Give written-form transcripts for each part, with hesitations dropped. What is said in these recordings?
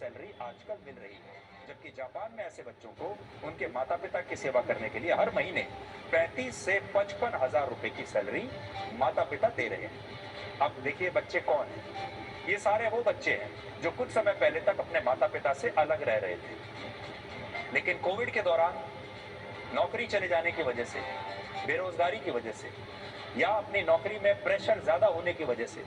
Salary आजकल मिल रही है, जबकि जापान में ऐसे बच्चों को उनके माता पिता की सेवा करने के लिए हर महीने 35 से 55 हजार रुपए की सैलरी माता पिता दे रहे हैं। अब देखिए बच्चे कौन हैं? ये सारे वो बच्चे हैं जो कुछ समय पहले तक अपने माता पिता से अलग रह रहे थे, लेकिन कोविड के दौरान नौकरी चले जाने की वजह से, बेरोजगारी की वजह से या अपनी नौकरी में प्रेशर ज्यादा होने की वजह से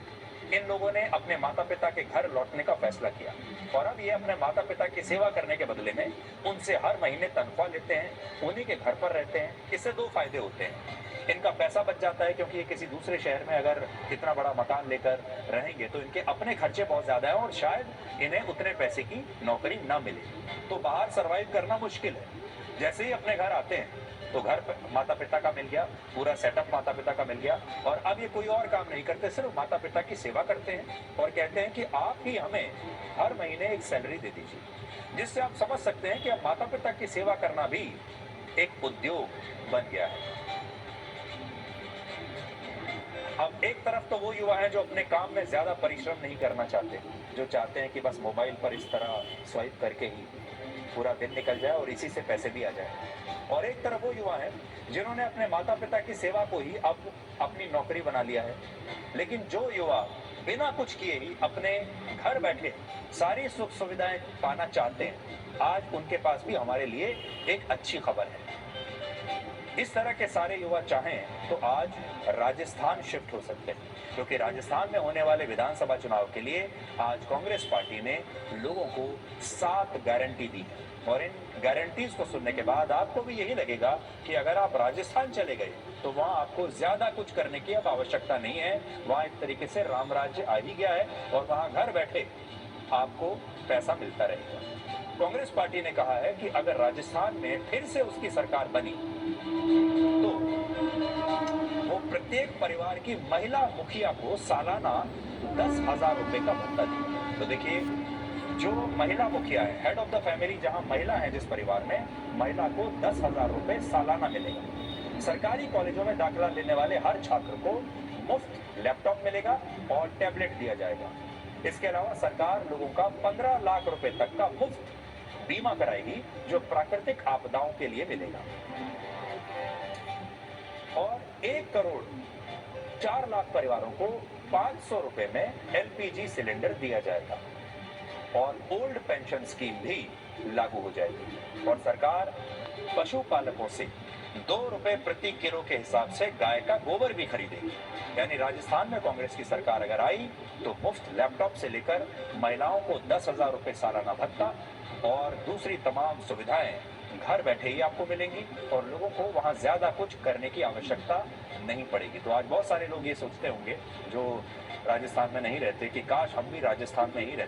इन लोगों ने अपने माता पिता के घर लौटने का फैसला किया और अब ये अपने माता पिता की सेवा करने के बदले में उनसे हर महीने तनख्वाह लेते हैं, उन्हीं के घर पर रहते हैं। इससे दो फायदे होते हैं। इनका पैसा बच जाता है क्योंकि ये किसी दूसरे शहर में अगर इतना बड़ा मकान लेकर रहेंगे तो इनके अपने खर्चे बहुत ज्यादा है और शायद इन्हें उतने पैसे की नौकरी ना मिले, तो बाहर सरवाइव करना मुश्किल है। जैसे ही अपने घर आते हैं तो घर माता पिता का मिल गया, पूरा सेटअप माता पिता का मिल गया और अब ये कोई और काम नहीं करते, सिर्फ माता पिता की सेवा करते हैं और कहते हैं कि आप ही हमें हर महीने एक सैलरी दे दीजिए, जिससे आप समझ सकते हैं कि अब माता पिता की सेवा करना भी एक उद्योग बन गया है। अब एक तरफ तो वो युवा है जो अपने काम में ज्यादा परिश्रम नहीं करना चाहते, जो चाहते हैं कि बस मोबाइल पर इस तरह स्वाइप करके ही पूरा दिन निकल जाए और इसी से पैसे भी आ जाए, और एक तरफ वो युवा है जिन्होंने अपने माता पिता की सेवा को ही अब अपनी नौकरी बना लिया है। लेकिन जो युवा बिना कुछ किए ही अपने घर बैठे सारी सुख सुविधाएं पाना चाहते हैं, आज उनके पास भी हमारे लिए एक अच्छी खबर है। इस तरह के सारे युवा चाहें तो आज राजस्थान शिफ्ट हो सकते हैं, क्योंकि राजस्थान में होने वाले विधानसभा चुनाव के लिए आज कांग्रेस पार्टी ने लोगों को 7 गारंटी दी है और इन गारंटीज को सुनने के बाद आपको भी यही लगेगा कि अगर आप राजस्थान चले गए तो वहां आपको ज्यादा कुछ करने की अब आवश्यकता नहीं है, वहां एक तरीके से राम राज्य आ ही गया है और वहां घर बैठे आपको पैसा मिलता रहेगा। कांग्रेस पार्टी ने कहा है कि अगर राजस्थान में फिर से उसकी सरकार बनी तो वो प्रत्येक परिवार की महिला मुखिया को सालाना 10,000 रुपए का भत्ता देगी। तो देखिए, जो महिला मुखिया है, हेड ऑफ द फैमिली, जहां महिला है जिस परिवार में, महिला को 10,000 रुपए सालाना मिलेगा। सरकारी कॉलेजों में दाखिला लेने वाले हर छात्र को मुफ्त लैपटॉप मिलेगा और टैबलेट दिया जाएगा। इसके अलावा सरकार लोगों का 15 लाख रुपए तक का मुफ्त बीमा कराएगी, जो प्राकृतिक आपदाओं के लिए मिलेगा, और 1 करोड़ 4 लाख परिवारों को 500 रुपए में एलपीजी सिलेंडर दिया जाएगा और ओल्ड पेंशन स्कीम भी लागू हो जाएगी। और सरकार पशुपालकों से 2 रुपए प्रति किलो के हिसाब से गाय का गोबर भी खरीदेगी। यानी राजस्थान में कांग्रेस की सरकार अगर आई तो मुफ्त लैपटॉप से लेकर महिलाओं को 10,000 रुपए सालाना भत्ता और दूसरी तमाम सुविधाएं घर बैठे ही आपको मिलेंगी और लोगों को वहां ज्यादा कुछ करने की आवश्यकता नहीं पड़ेगी। तो आज बहुत सारे लोग ये सोचते होंगे जो राजस्थान में नहीं रहते कि काश हम भी राजस्थान में ही रहते।